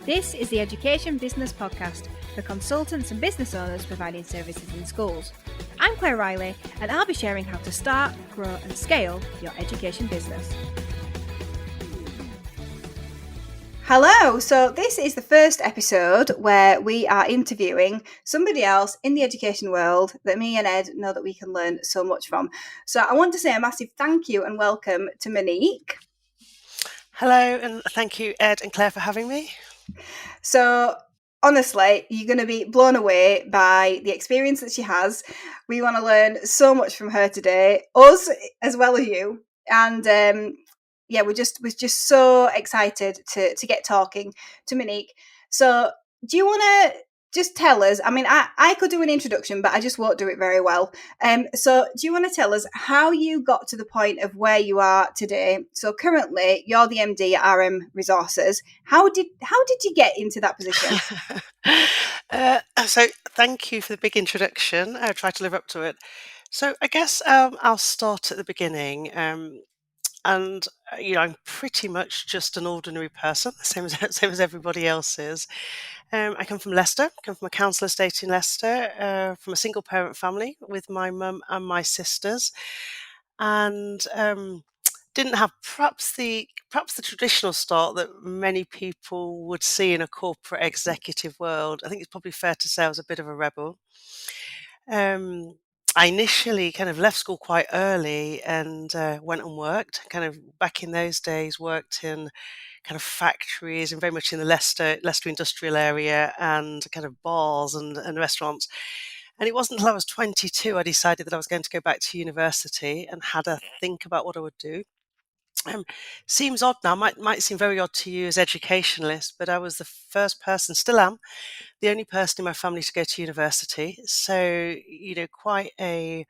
This is the Education Business Podcast for consultants and business owners providing services in schools. I'm Claire Riley, and I'll be sharing how to start, grow and scale your education business. Hello, so this is the first episode where we are interviewing somebody else in the education world that me and Ed know that we can learn so much from. So I want to say a massive thank you and welcome to Monique. Hello, and thank you, Ed and Claire, for having me. So honestly, you're going to be blown away by the experience that she has. We want to learn so much from her today, us as well as you. And we're just so excited to get talking to Monique. So do you want to just tell us? I mean, I could do an introduction, but I just won't do it very well. So do you want to tell us how you got to the point of where you are today? So currently, you're the MD at RM Resources. How did you get into that position? So thank you for the big introduction. I'll try to live up to it. So I guess I'll start at the beginning. I'm pretty much just an ordinary person, same as everybody else is. I come from Leicester. I come from a council estate in Leicester, from a single parent family with my mum and my sisters, and didn't have perhaps the traditional start that many people would see in a corporate executive world. I think it's probably fair to say I was a bit of a rebel. I initially kind of left school quite early and went and worked. Kind of back in those days, worked in kind of factories and very much in the Leicester industrial area and kind of bars and restaurants. And it wasn't until I was 22 I decided that I was going to go back to university and had a think about what I would do. Seems odd now, might seem very odd to you as educationalists, but I was the first person, still am, the only person in my family to go to university. So, quite a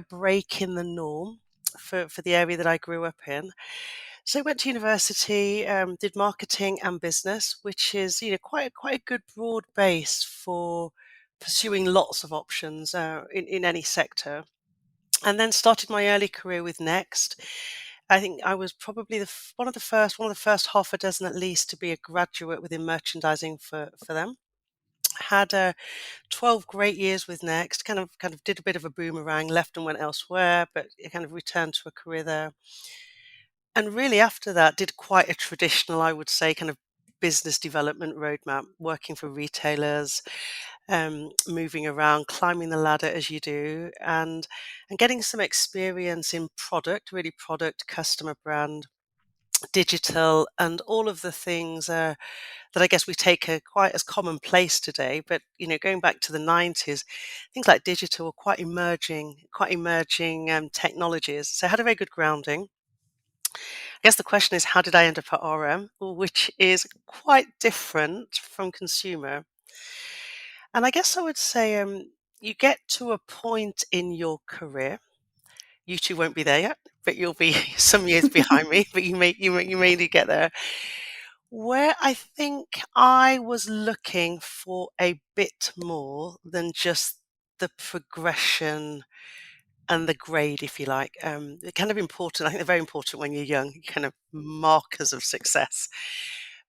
break in the norm for the area that I grew up in. So I went to university, did marketing and business, which is quite a good broad base for pursuing lots of options in any sector. And then started my early career with Next. I think I was probably one of the first half a dozen at least to be a graduate within merchandising for them. Had 12 great years with Next. Kind of did a bit of a boomerang, left and went elsewhere, but it kind of returned to a career there. And really after that, did quite a traditional, I would say, kind of business development roadmap, working for retailers, moving around, climbing the ladder as you do, and getting some experience in product, really product, customer brand, digital, and all of the things that I guess we take quite as commonplace today. But going back to the 90s, things like digital were quite emerging technologies. So I had a very good grounding. I guess the question is, how did I end up at RM, which is quite different from consumer? And I guess I would say you get to a point in your career. You two won't be there yet, but you'll be some years behind me. But you may get there. Where I think I was looking for a bit more than just the progression and the grade, if you like. They're kind of important. I think they're very important when you're young, kind of markers of success.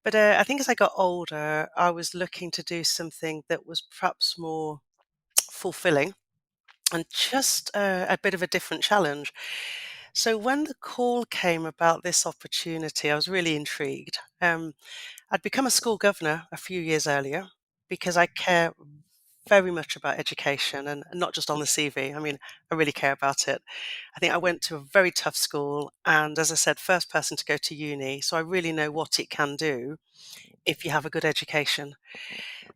But I think as I got older, I was looking to do something that was perhaps more fulfilling and just a bit of a different challenge. So when the call came about this opportunity, I was really intrigued. I'd become a school governor a few years earlier because I care very much about education and not just on the CV. I mean, I really care about it. I think I went to a very tough school and, as I said, first person to go to uni. So I really know what it can do if you have a good education.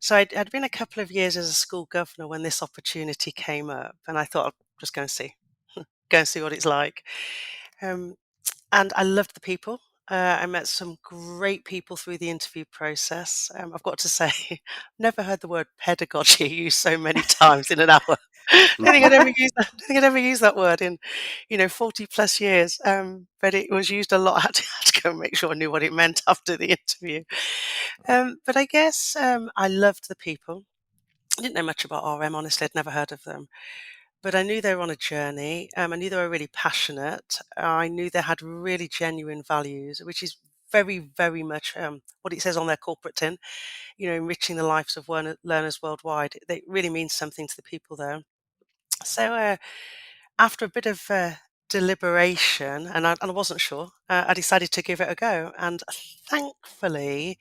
So I'd been a couple of years as a school governor when this opportunity came up, and I thought I'll just go and see, go and see what it's like. Um, and I loved the people. I met some great people through the interview process. I've got to say, never heard the word pedagogy used so many times in an hour. I don't think I'd ever used that word in, 40 plus years. But it was used a lot. I had to go and make sure I knew what it meant after the interview. But I guess I loved the people. I didn't know much about RM, honestly. I'd never heard of them. But I knew they were on a journey. I knew they were really passionate. I knew they had really genuine values, which is very, very much what it says on their corporate tin, enriching the lives of learners worldwide. It really means something to the people there. So after a bit of deliberation, and I wasn't sure, I decided to give it a go. And thankfully,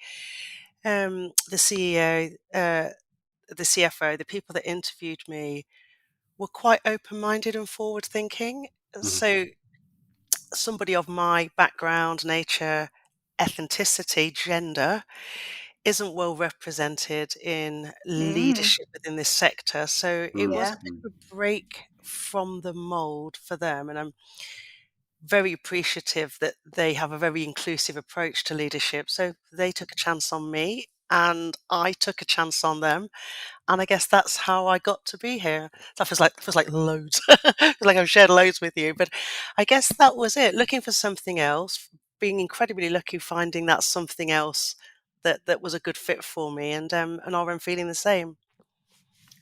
the CEO, the CFO, the people that interviewed me were quite open-minded and forward-thinking. Mhm. So somebody of my background, nature, ethnicity, gender isn't well represented in Mm, leadership within this sector. So it was Mm, a yeah. bit mm. of a break from the mold for them. And I'm very appreciative that they have a very inclusive approach to leadership. So they took a chance on me and I took a chance on them. And I guess that's how I got to be here. That feels like loads. Feels like I've shared loads with you. But I guess that was it. Looking for something else, being incredibly lucky, finding that something else that was a good fit for me, and RM feeling the same.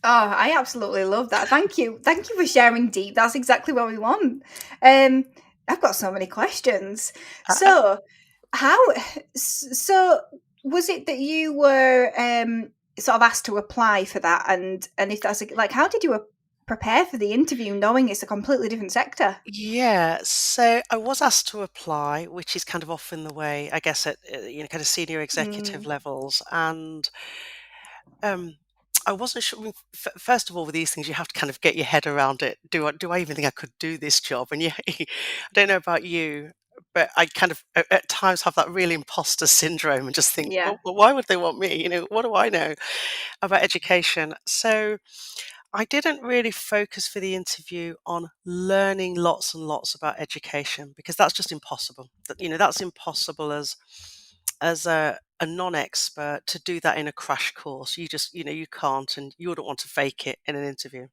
Oh, I absolutely love that. Thank you. Thank you for sharing deep. That's exactly what we want. Um, I've got so many questions. Uh, So, how so was it that you were sort of asked to apply for that, and if that's like how did you prepare for the interview knowing it's a completely different sector? yeah, so I was asked to apply, which is kind of often the way, I guess, at kind of senior executive Mm, levels, and Um, I wasn't sure. I mean, first of all, with these things, you have to kind of get your head around it. Do I even think I could do this job? And yeah, I don't know about you, but I kind of at times have that real imposter syndrome and just think, yeah. well, why would they want me? What do I know about education? So I didn't really focus for the interview on learning lots and lots about education because that's just impossible. That's impossible as a non-expert to do that in a crash course. You just, you can't, and you wouldn't want to fake it in an interview.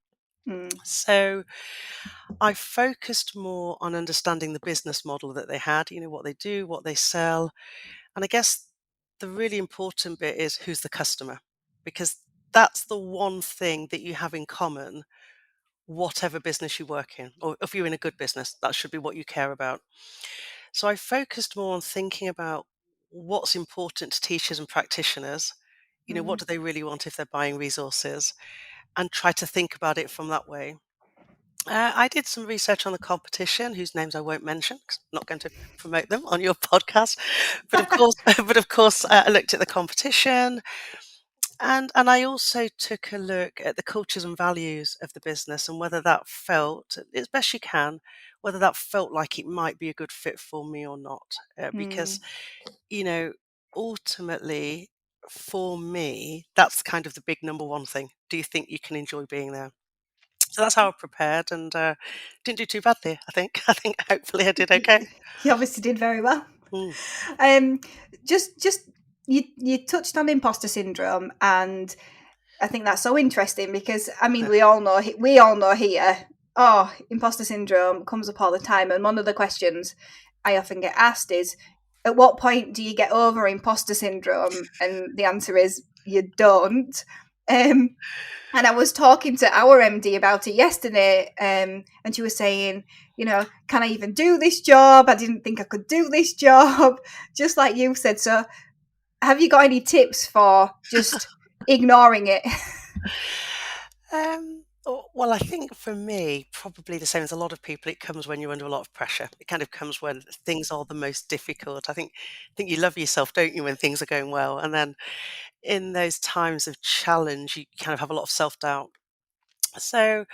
Mm, So I focused more on understanding the business model that they had, what they do, what they sell. And I guess the really important bit is who's the customer, because that's the one thing that you have in common, whatever business you work in, or if you're in a good business, that should be what you care about. So I focused more on thinking about what's important to teachers and practitioners. What mm. do they really want if they're buying resources? And try to think about it from that way. I did some research on the competition, whose names I won't mention 'cause I'm not going to promote them on your podcast. But of course, I looked at the competition, and I also took a look at the cultures and values of the business and whether that felt, as best you can, whether that felt like it might be a good fit for me or not. Because, Mm. you know, ultimately, for me, that's kind of the big number one thing. Do you think you can enjoy being there? So that's how I prepared, and didn't do too badly, I think. I think hopefully I did okay. You obviously did very well. Mm. Um, just you touched on imposter syndrome, and I think that's so interesting because I mean we all know here. Oh, imposter syndrome comes up all the time, and one of the questions I often get asked is, "At what point do you get over imposter syndrome?" And the answer is, "You don't." Um, and I was talking to our MD about it yesterday, and she was saying, can I even do this job? I didn't think I could do this job, just like you said. So, have you got any tips for just ignoring it? Well, I think for me, probably the same as a lot of people, it comes when you're under a lot of pressure. It kind of comes when things are the most difficult. I think you love yourself, don't you, when things are going well, and then in those times of challenge, you kind of have a lot of self doubt. So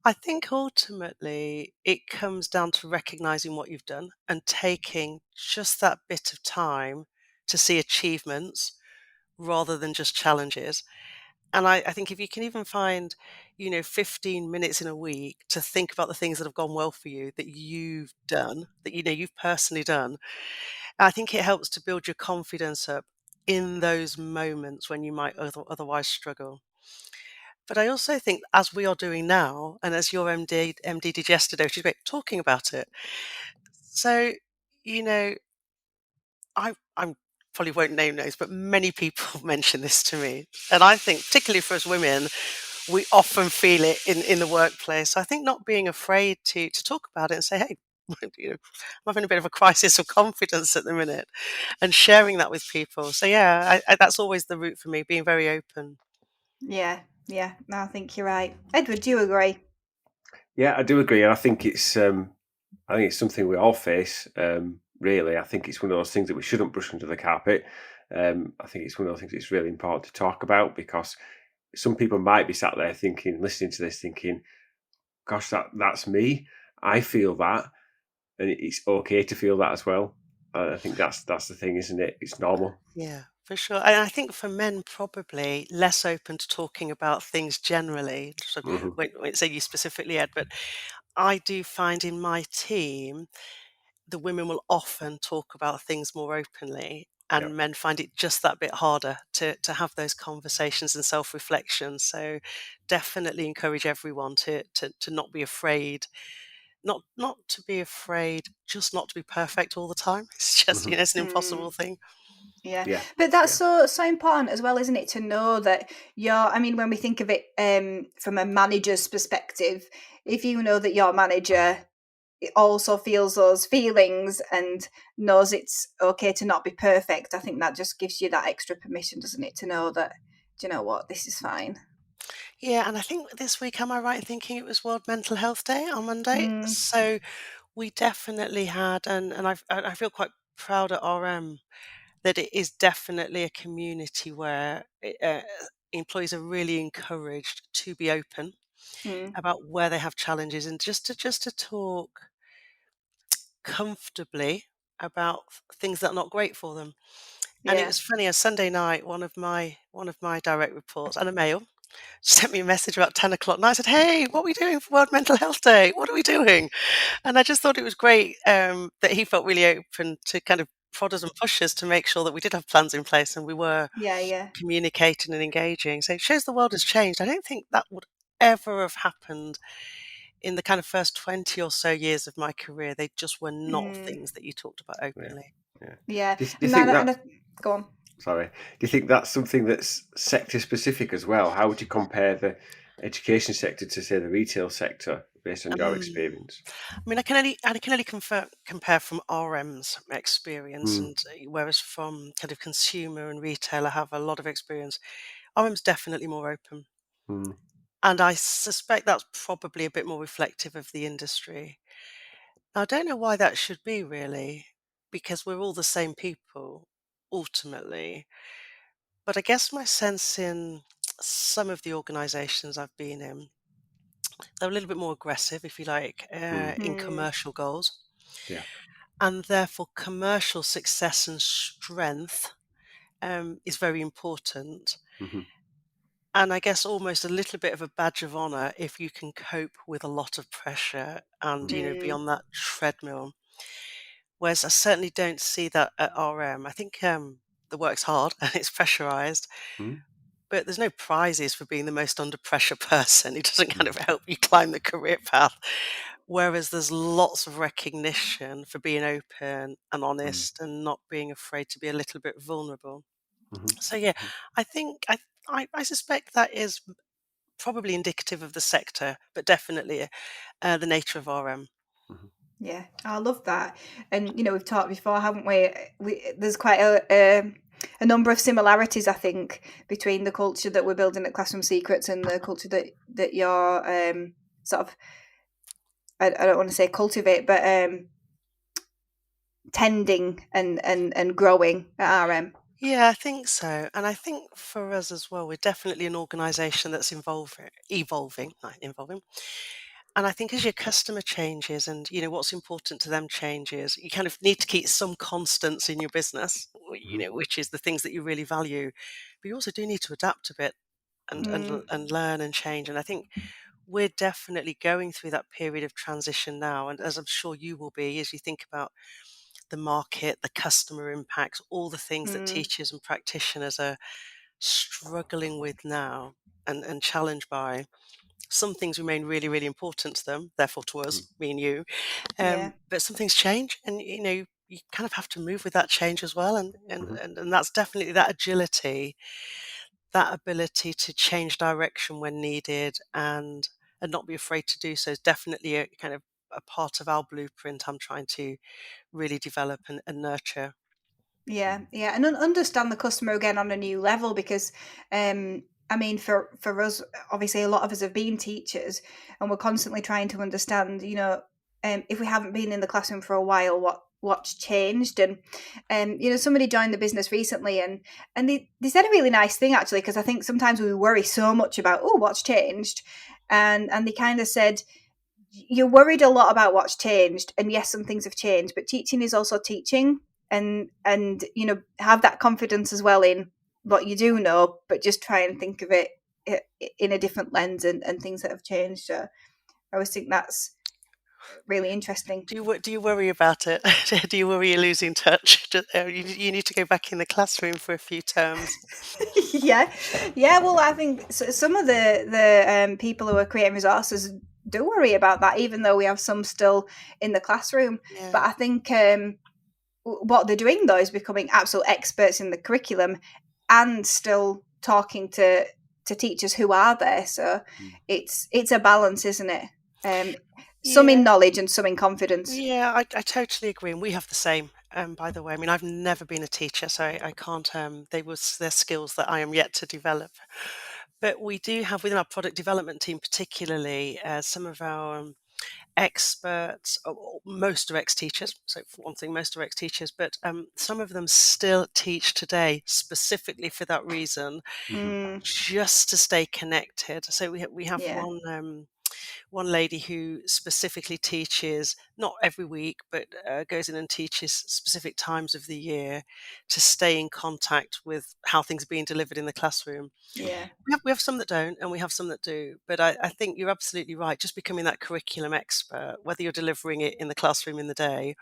I think ultimately it comes down to recognizing what you've done and taking just that bit of time to see achievements rather than just challenges. And I think if you can even find, 15 minutes in a week to think about the things that have gone well for you that you've done, that you've personally done, I think it helps to build your confidence up in those moments when you might otherwise struggle. But I also think, as we are doing now, and as your MD did yesterday, which is great, talking about it. So, you know, I'm probably won't name names, but many people mention this to me, and I think, particularly for us women, we often feel it in the workplace. So I think not being afraid to talk about it and say, "Hey, you know, I'm having a bit of a crisis of confidence at the minute, and sharing that with people. So yeah, that's always the route for me, being very open. Yeah, yeah. No, I think you're right. Edward, do you agree? Yeah, I do agree, and I think it's something we all face. Really, I think it's one of those things that we shouldn't brush under the carpet. I think it's one of those things that's really important to talk about, because some people might be sat there thinking, listening to this, thinking, "Gosh, that's me. I feel that, and it's okay to feel that as well." I think that's the thing, isn't it? It's normal. Yeah, for sure. And I think for men, probably less open to talking about things generally. So Hmm. when say you specifically, Ed, but I do find in my team, the women will often talk about things more openly, Yeah. and men find it just that bit harder to have those conversations and self-reflection. So definitely encourage everyone to not be afraid, not to be afraid, just not to be perfect all the time. It's just, Hmm. it's an impossible Mm. thing. Yeah, Yeah. but that's Yeah. so important as well, isn't it? To know that you're. I mean, when we think of it from a manager's perspective, if you know that your manager also feels those feelings and knows it's okay to not be perfect, I think that just gives you that extra permission, doesn't it? To know that, do you know what, this is fine. Yeah, and I think this week, am I right in thinking it was World Mental Health Day on Monday? Mm, So we definitely had, and I feel quite proud at RM that it is definitely a community where employees are really encouraged to be open mm, about where they have challenges, and just to talk comfortably about things that are not great for them. And it yeah, was funny, on Sunday night, one of my direct reports, and a male, sent me a message about 10 o'clock, and I said, "Hey, what are we doing for World Mental Health Day? What are we doing?" And I just thought it was great, that he felt really open to kind of prod us and push us to make sure that we did have plans in place and we were yeah, yeah. communicating and engaging. So it shows the world has changed. I don't think that would ever have happened in the kind of first 20 or so years of my career. They just were not Mm, things that you talked about Yeah. openly. Yeah. yeah, Do you and think that, that? go on. Sorry. Do you think that's something that's sector specific as well? How would you compare the education sector to, say, the retail sector based on your Mm. experience? I mean, I can only compare from RM's experience, Mm, and whereas from kind of consumer and retail, I have a lot of experience. RM's definitely more open, mm, and I suspect that's probably a bit more reflective of the industry. Now, I don't know why that should be really, because we're all the same people ultimately. But I guess my sense in some of the organisations I've been in, they're a little bit more aggressive, if you like, mm. in Mm, commercial goals. Yeah. And therefore, commercial success and strength is very important. Hmm. And I guess almost a little bit of a badge of honor if you can cope with a lot of pressure and, be mm, on that treadmill. Whereas I certainly don't see that at RM. I think the work's hard and it's pressurized, Mm, but there's no prizes for being the most under pressure person. It doesn't kind mm, of help you climb the career path. Whereas there's lots of recognition for being open and mm, honest and not being afraid to be a little bit vulnerable. mhm, So yeah, mhm, I think I suspect that is probably indicative of the sector, but definitely the nature of RM. mhm, yeah, I love that. And we've talked before, haven't we? There's quite a number of similarities, I think, between the culture that we're building at Classroom Secrets and the culture that you're sort of, I don't want to say cultivate, but tending and growing at RM. Yeah, I think so. And I think for us as well, we're definitely an organization that's evolving. And I think as your customer changes and what's important to them changes, you kind of need to keep some constants in your business, mhm, which is the things that you really value. But you also do need to adapt a bit and and Mm, and learn and change. And I think we're definitely going through that period of transition now. And as I'm sure you will be, as you think about the market, the customer impacts, all the things that mm, teachers and practitioners are struggling with now and challenged by. Some things remain really, really important to them, therefore to mhm, us, me and you. yeah, But some things change, and you kind of have to move with that change as well. And and mhm, and, and that's definitely that agility, that ability to change direction when needed, and not be afraid to do so is definitely a kind of a part of our blueprint I'm trying to really develop and nurture. Yeah, yeah, and understand the customer again on a new level, because I mean, for us, obviously, a lot of us have been teachers, and we're constantly trying to understand, if we haven't been in the classroom for a while, what's changed. And somebody joined the business recently, and they said a really nice thing, actually, because I think sometimes we worry so much about, oh, what's changed, and they kind of said, you're worried a lot about what's changed, and yes, some things have changed, but teaching is also teaching, and have that confidence as well in what you do know, but just try and think of it in a different lens, and things that have changed. So I always think that's really interesting. Do you worry about it? Do you worry you're losing touch? You need to go back in the classroom for a few terms. Yeah, well, I think some of the people who are creating resources do worry about that, even though we have some still in the classroom. Yeah. But I think what they're doing, though, is becoming absolute experts in the curriculum and still talking to teachers who are there. So it's a balance, isn't it? Some in knowledge and some in confidence. Yeah, I totally agree, and we have the same. By the way, I mean, I've never been a teacher, so I can't. They're skills that I am yet to develop. But we do have within our product development team, particularly, some of our experts. Most are ex-teachers. So for one thing, most are ex-teachers, but some of them still teach today, specifically for that reason, just to stay connected. So we have Yeah. one lady who specifically teaches, not every week, but goes in and teaches specific times of the year to stay in contact with how things are being delivered in the classroom. Yeah. We have some that don't, and we have some that do. But I think you're absolutely right. Just becoming that curriculum expert, whether you're delivering it in the classroom in the day,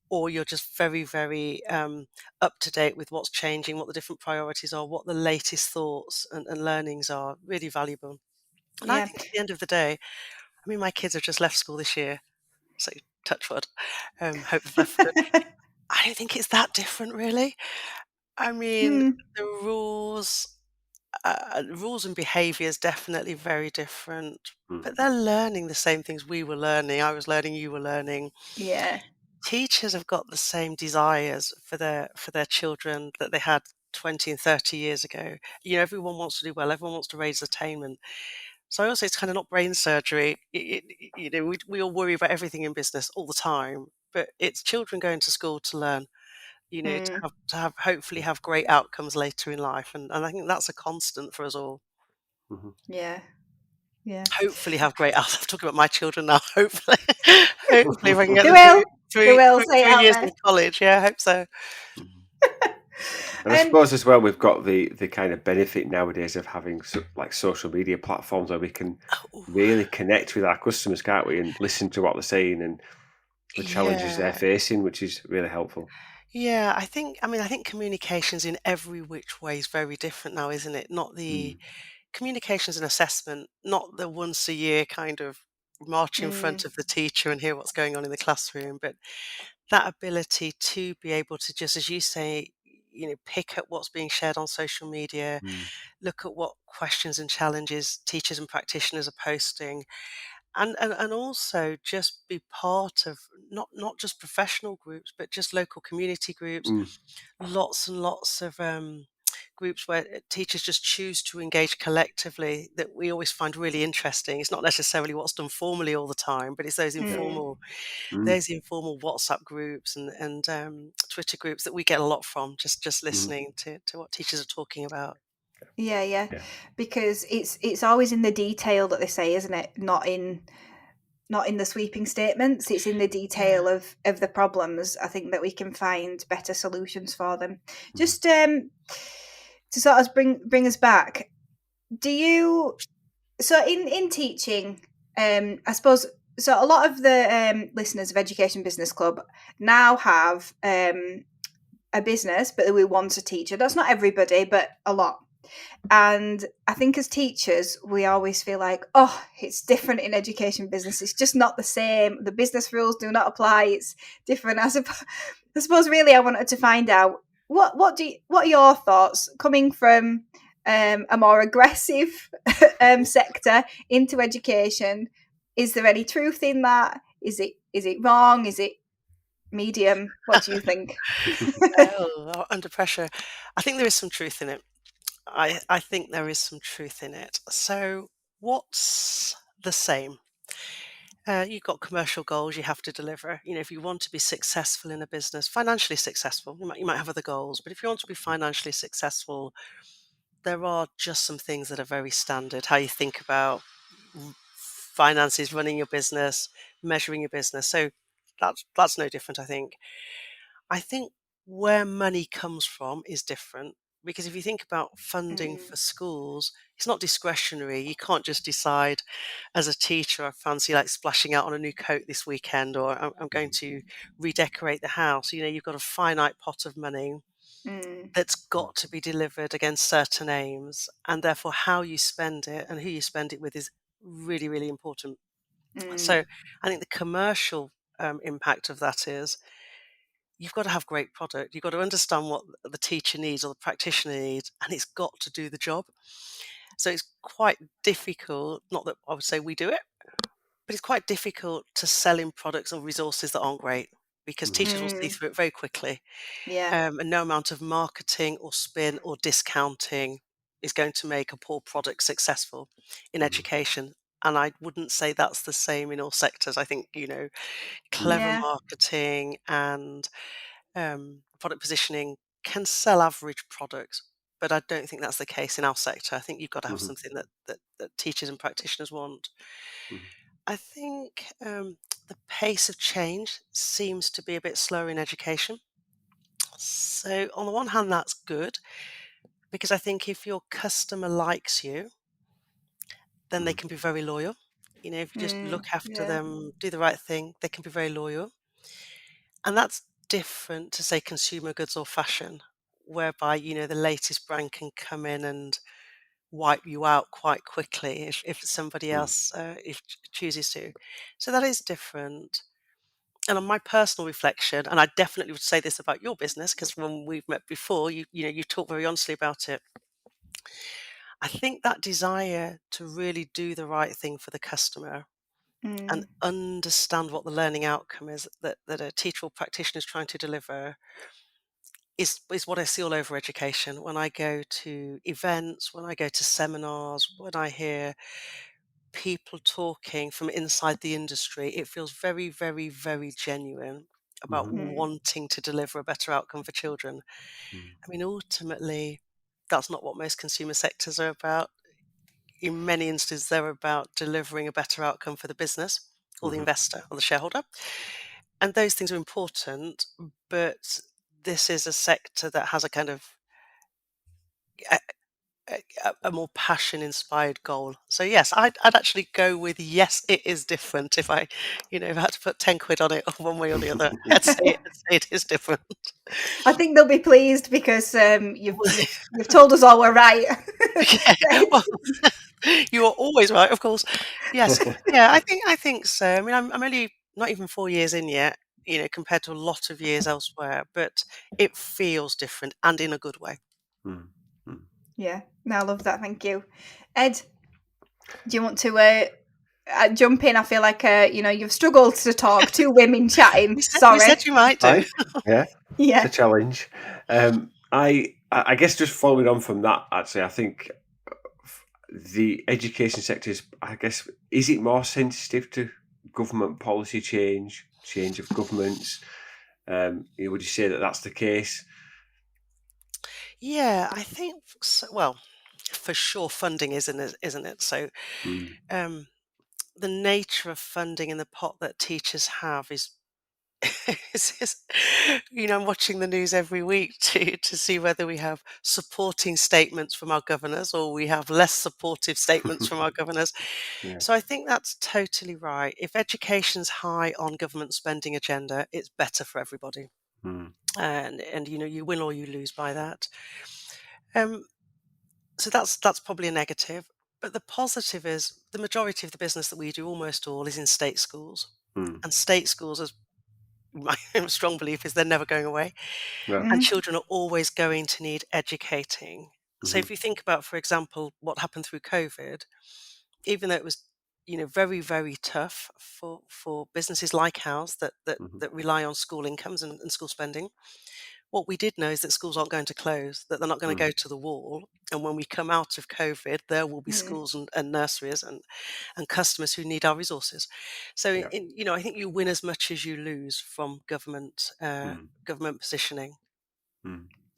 or you're just very, very up to date with what's changing, what the different priorities are, what the latest thoughts and learnings are, really valuable. And I Yeah. think at the end of the day, I mean, my kids have just left school this year, so touch wood. Hope they've left for good. I don't think it's that different, really. I mean, the rules and behaviour is definitely very different, but they're learning the same things we were learning. I was learning, you were learning. Yeah. Teachers have got the same desires for their children that they had 20 and 30 years ago. Everyone wants to do well. Everyone wants to raise attainment. So I also, it's kind of not brain surgery. We all worry about everything in business all the time, but it's children going to school to learn. To have hopefully have great outcomes later in life, and I think that's a constant for us all. Yeah. Yeah. Hopefully have great. I'm talking about my children now. Hopefully, hopefully if I can get They them will. They through will say it 3 out years there. in college. Yeah, I hope so. And I suppose as well, we've got the kind of benefit nowadays of having like social media platforms where we can really connect with our customers, can't we? And listen to what they're saying and the challenges they're facing, which is really helpful. Yeah, I think communications in every which way is very different now, isn't it? Not the communications and assessment, not the once a year kind of march in front of the teacher and hear what's going on in the classroom, but that ability to be able to just, as you say, pick up what's being shared on social media, look at what questions and challenges teachers and practitioners are posting, and also just be part of not just professional groups, but just local community groups, lots and lots of groups where teachers just choose to engage collectively that we always find really interesting. It's not necessarily what's done formally all the time, but it's those informal WhatsApp groups and Twitter groups that we get a lot from, just listening to what teachers are talking about. Yeah. Because it's always in the detail that they say, isn't it? Not in the sweeping statements. It's in the detail of the problems, I think, that we can find better solutions for them. Just to sort of bring us back, do you, so in teaching, I suppose, so a lot of the listeners of Education Business Club now have a business, but we want a teacher. That's not everybody, but a lot. And I think as teachers, we always feel like, oh, it's different in education business. It's just not the same. The business rules do not apply. It's different. I suppose really I wanted to find out what are your thoughts coming from a more aggressive sector into education? Is there any truth in that? Is it wrong? Is it medium? What do you think? Oh, under pressure. I think there is some truth in it. I think there is some truth in it. So, what's the same? You've got commercial goals you have to deliver. If you want to be successful in a business, financially successful, you might have other goals, but if you want to be financially successful, there are just some things that are very standard. How you think about finances, running your business, measuring your business. So that's no different, I think. I think where money comes from is different because if you think about funding Mm, for schools, it's not discretionary. You can't just decide as a teacher, I fancy like splashing out on a new coat this weekend, or I'm going to redecorate the house. You've got a finite pot of money mm, that's got to be delivered against certain aims, and therefore how you spend it and who you spend it with is really, really important. mm, So I think the commercial impact of that is you've got to have great product. You've got to understand what the teacher needs or the practitioner needs, and it's got to do the job. So it's quite difficult, not that I would say we do it, but it's quite difficult to sell in products or resources that aren't great because teachers will see mm. through it very quickly. Yeah. And no amount of marketing or spin or discounting is going to make a poor product successful in education. And I wouldn't say that's the same in all sectors. I think, clever Yeah. marketing and product positioning can sell average products, but I don't think that's the case in our sector. I think you've got to have something that teachers and practitioners want. I think the pace of change seems to be a bit slower in education. So, on the one hand, that's good because I think if your customer likes you, then they can be very loyal. If you just look after Yeah. them, do the right thing, they can be very loyal. And that's different to, say, consumer goods or fashion, whereby, the latest brand can come in and wipe you out quite quickly if somebody else if chooses to. So that is different. And on my personal reflection, and I definitely would say this about your business, because when we've met before, you talk very honestly about it. I think that desire to really do the right thing for the customer and Mm, understand what the learning outcome is that a teacher or practitioner is trying to deliver is what I see all over education. When I go to events, when I go to seminars, when I hear people talking from inside the industry, it feels very, very, very genuine about mm, wanting to deliver a better outcome for children. I mean, ultimately, that's not what most consumer sectors are about. In many instances, they're about delivering a better outcome for the business or the investor or the shareholder. And those things are important, but this is a sector that has a kind of a more passion inspired goal. So yes, I'd actually go with yes, it is different. If I had to put 10 quid on it one way or the other, I'd say it is different. I think they'll be pleased because you've told us all we're right. Okay. Well, you are always right, of course. Yes. Yeah, I think so. I mean, I'm only not even 4 years in yet, compared to a lot of years elsewhere, but it feels different and in a good way. Yeah, no, I love that. Thank you, Ed. Do you want to jump in? I feel like you've struggled to talk. Two women chatting. We said Sorry. you might do. Fine. Yeah, it's a Yeah. challenge. I guess just following on from that, actually, I think the education sector is, I guess, is it more sensitive to government policy change of governments? Would you say that that's the case? Yeah, I think so. Well, for sure, funding isn't it? So, Mm. um, the nature of funding in the pot that teachers have is, I'm watching the news every week to see whether we have supporting statements from our governors or we have less supportive statements from our governors. Yeah. So I think that's totally right. If education's high on government spending agenda, it's better for everybody. Mm. And you win or you lose by that. Um, so that's probably a negative. But the positive is the majority of the business that we do, almost all, is in state schools. Mm. And state schools, as my strong belief is, they're never going away. Yeah. And Mm, children are always going to need educating. So Mm-hmm. if you think about, for example, what happened through COVID, even though it was very, very tough for businesses like ours that rely on school incomes and school spending. What we did know is that schools aren't going to close, that they're not going to go to the wall. And when we come out of COVID, there will be Mm. schools and nurseries and customers who need our resources. So, Yeah. I think you win as much as you lose from government positioning.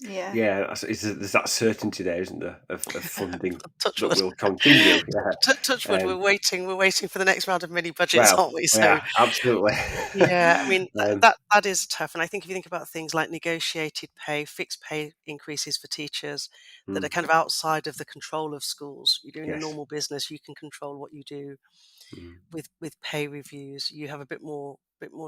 Yeah. Yeah, there's that certainty there, isn't there, of funding Touch that wood. will continue. Yeah. Touch wood. We're waiting for the next round of mini budgets, Well, aren't we? So, yeah, absolutely. yeah, I mean, um, that is tough. And I think if you think about things like negotiated pay, fixed pay increases for teachers that are mm, kind of outside of the control of schools. You're doing a yes. normal business, you can control what you do Mm, with pay reviews. You have a bit more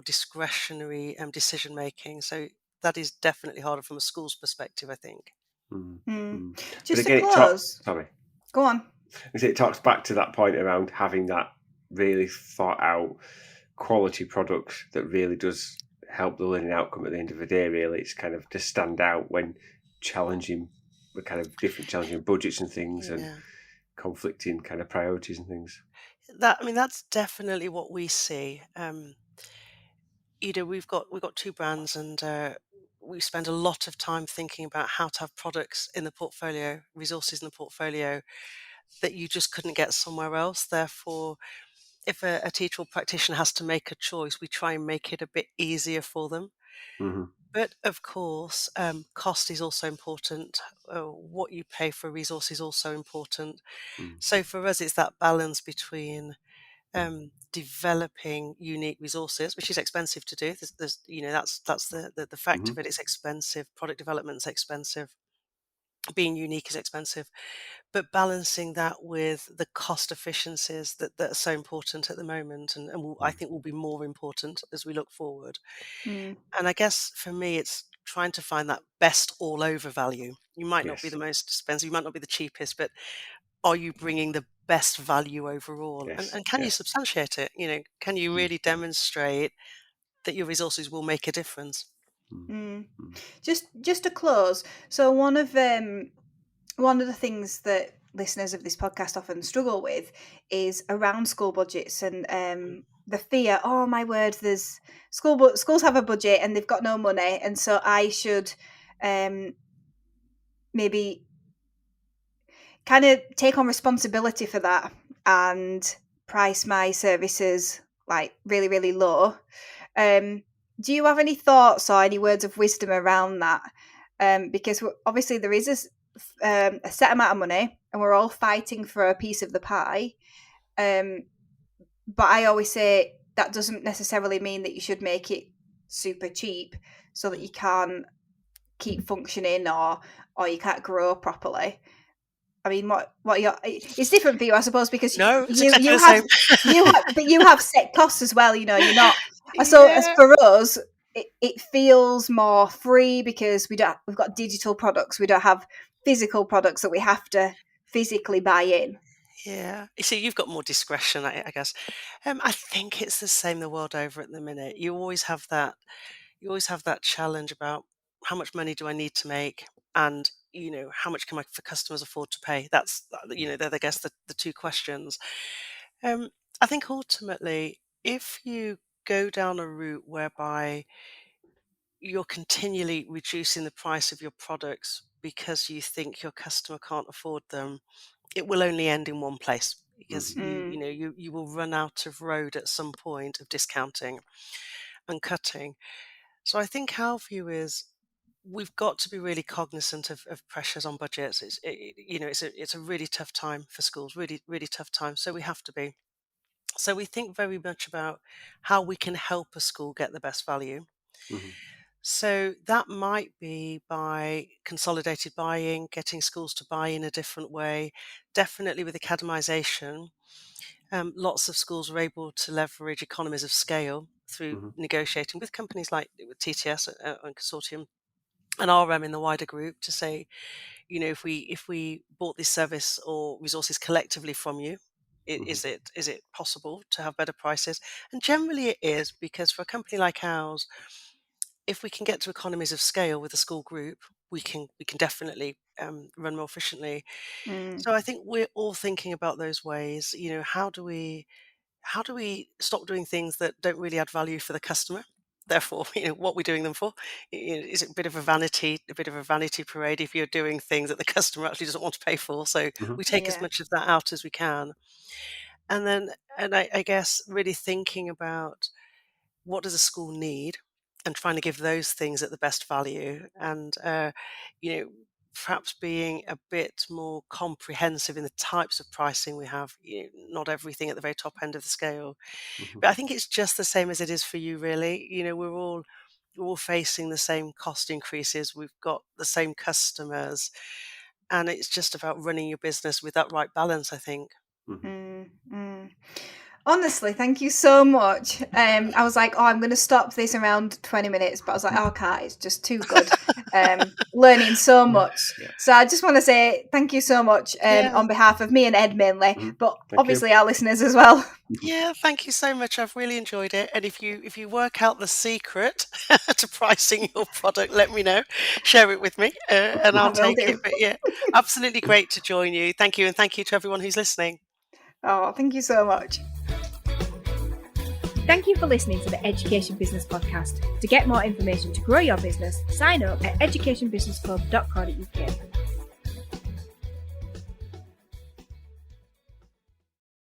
discretionary decision making. So that is definitely harder from a school's perspective, I think. mm, Mm. mm. But Just to again, close, sorry. go on. It talks back to that point around having that really thought out quality product that really does help the learning outcome at the end of the day. Really, it's kind of to stand out when challenging the kind of different challenging budgets and things and Yeah. conflicting kind of priorities and things. That's definitely what we see. We've got two brands, and we spend a lot of time thinking about how to have products in the portfolio, resources in the portfolio that you just couldn't get somewhere else. Therefore, if a teacher or practitioner has to make a choice, we try and make it a bit easier for them. Mm-hmm. But of course, cost is also important. What you pay for a resource is also important. Mm, So for us, it's that balance between developing unique resources, which is expensive to do. That's the fact mm-hmm. of it. It's expensive. Product development's expensive. Being unique is expensive, but balancing that with the cost efficiencies that are so important at the moment, and I Mm, think will be more important as we look forward. Mm. And I guess for me, it's trying to find that best all over value. You might not be yes. the most expensive, you might not be the cheapest, but are you bringing the best value overall? And, Yes. and can you Yes. substantiate it? Can you Mm, really demonstrate that your resources will make a difference? mm, Mm. mm, Just to close, so one of the things that listeners of this podcast often struggle with is around school budgets and the fear. Oh my word! There's schools have a budget and they've got no money, and so I should maybe kind of take on responsibility for that and price my services like really really low. Do you have any thoughts or any words of wisdom around that? Because obviously there is a set amount of money, and we're all fighting for a piece of the pie. But I always say that doesn't necessarily mean that you should make it super cheap so that you can't keep functioning or you can't grow properly. I mean, what your it's different for you, I suppose, because No, it's you exactly you the have same. but you have set costs as well. You're not. So as Yeah. for us, it feels more free because we've got digital products. We don't have physical products that we have to physically buy in. Yeah. You see, you've got more discretion, I guess. I think it's the same the world over at the minute. You always have that challenge about how much money do I need to make, and how much can my for customers afford to pay. They're, I guess, the two questions. Um, I think ultimately, if you go down a route whereby you're continually reducing the price of your products because you think your customer can't afford them, it will only end in one place, because mhm, you will run out of road at some point of discounting and cutting. So I think our view is we've got to be really cognizant of pressures on budgets. It's a really tough time for schools, really really tough time. So we have to be. So we think very much about how we can help a school get the best value. mhm, So that might be by consolidated buying, getting schools to buy in a different way. Definitely with academisation, lots of schools are able to leverage economies of scale through mhm, negotiating with companies like with TTS and Consortium and RM in the wider group to say, if we bought this service or resources collectively from you, mhm, is it possible to have better prices? And generally it is, because for a company like ours, if we can get to economies of scale with a school group, we can definitely run more efficiently. Mm. So I think we're all thinking about those ways. How do we stop doing things that don't really add value for the customer? Therefore, what we're doing them for. Is it a bit of a vanity parade if you're doing things that the customer actually doesn't want to pay for? So Mhm. we take as Yeah. much of that out as we can. And I guess really thinking about what does a school need and trying to give those things at the best value, and perhaps being a bit more comprehensive in the types of pricing we have. Not everything at the very top end of the scale, Mhm. but I think it's just the same as it is for you, really. We're all facing the same cost increases. We've got the same customers, and it's just about running your business with that right balance, I think. Mm. Honestly, thank you so much. I was like, I'm going to stop this around 20 minutes, but I was like, oh, I can't. It's just too good. Learning so much. Yeah. So I just want to say thank you so much Yeah. on behalf of me and Ed mainly, but Thank obviously our listeners as well. Yeah, thank you so much. I've really enjoyed it. And if you work out the secret to pricing your product, let me know. Share it with me, and I I'll will take it. do. But yeah, absolutely great to join you. Thank you, and thank you to everyone who's listening. Oh, thank you so much. Thank you for listening to the Education Business Podcast. To get more information to grow your business, sign up at educationbusinessclub.co.uk.